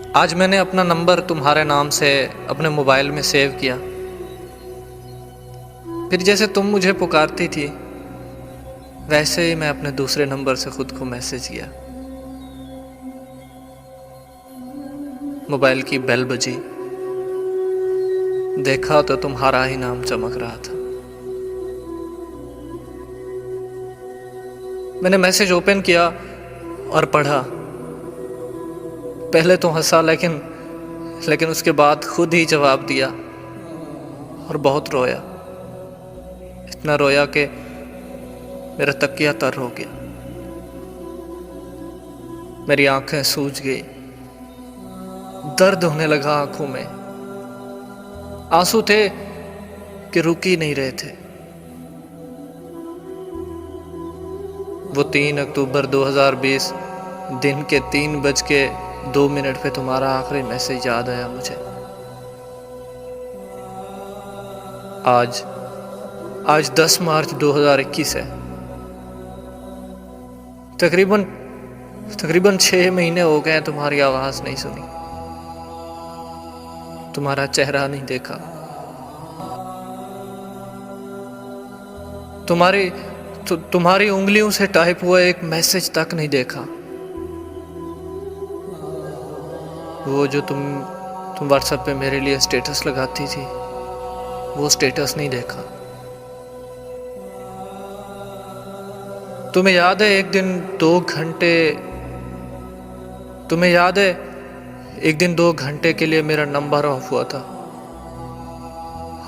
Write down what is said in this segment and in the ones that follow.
आज मैंने अपना नंबर तुम्हारे नाम से अपने मोबाइल में सेव किया। फिर जैसे तुम मुझे पुकारती थी वैसे ही मैं अपने दूसरे नंबर से खुद को मैसेज किया। मोबाइल की बेल बजी, देखा तो तुम्हारा ही नाम चमक रहा था। मैंने मैसेज ओपन किया और पढ़ा। पहले तो हंसा लेकिन उसके बाद खुद ही जवाब दिया और बहुत रोया। इतना रोया कि मेरा तकिया तर हो गया। मेरी आंखें सूज गई, दर्द होने लगा आंखों में। आंसू थे कि रुक ही नहीं रहे थे। वो 3 अक्टूबर 2020 दिन के 3:02 पे तुम्हारा आखिरी मैसेज याद आया मुझे। आज 10 मार्च 2021 है। तकरीबन 6 महीने हो गए तुम्हारी आवाज नहीं सुनी, तुम्हारा चेहरा नहीं देखा, तुम्हारी उंगलियों से टाइप हुआ एक मैसेज तक नहीं देखा। वो जो तुम व्हाट्सएप पे मेरे लिए स्टेटस लगाती थी वो स्टेटस नहीं देखा। तुम्हें याद है एक दिन 2 घंटे के लिए मेरा नंबर ऑफ हुआ था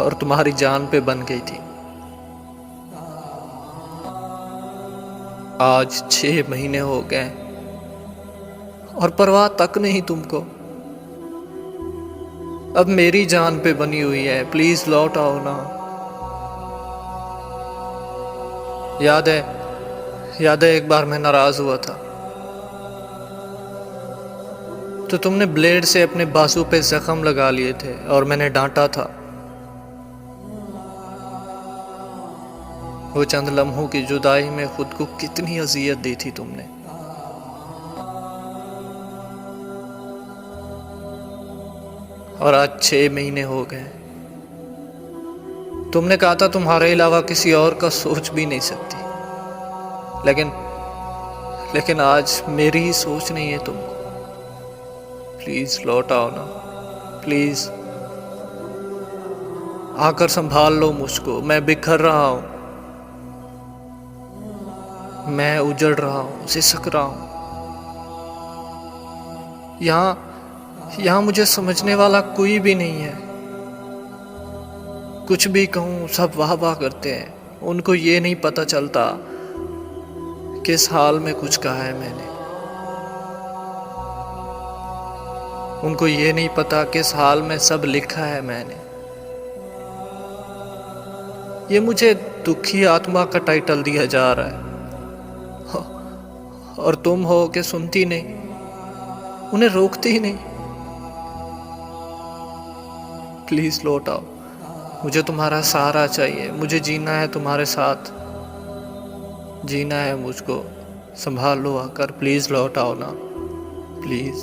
और तुम्हारी जान पे बन गई थी। आज 6 महीने हो गए और परवाह तक नहीं तुमको। अब मेरी जान पे बनी हुई है, प्लीज लौट आओ ना। याद है एक बार मैं नाराज हुआ था तो तुमने ब्लेड से अपने बाजू पे जख्म लगा लिए थे और मैंने डांटा था। वो चंद लम्हों की जुदाई में खुद को कितनी अजियत दी थी तुमने। और आज 6 महीने हो गए। तुमने कहा था तुम्हारे अलावा किसी और का सोच भी नहीं सकती, लेकिन आज मेरी ही सोच नहीं है तुमको। प्लीज लौट आओ ना, प्लीज आकर संभाल लो मुझको। मैं बिखर रहा हूं, मैं उजड़ रहा हूं, सिसक रहा हूं। यहां मुझे समझने वाला कोई भी नहीं है। कुछ भी कहूं सब वाह वाह करते हैं। उनको ये नहीं पता चलता किस हाल में कुछ कहा है मैंने। उनको ये नहीं पता किस हाल में सब लिखा है मैंने। ये मुझे दुखी आत्मा का टाइटल दिया जा रहा है और तुम हो कि सुनती नहीं, उन्हें रोकती ही नहीं। प्लीज लौट आओ, मुझे तुम्हारा सहारा चाहिए। मुझे जीना है तुम्हारे साथ, जीना है मुझको। संभाल लो आकर, प्लीज लौट आओ ना, प्लीज।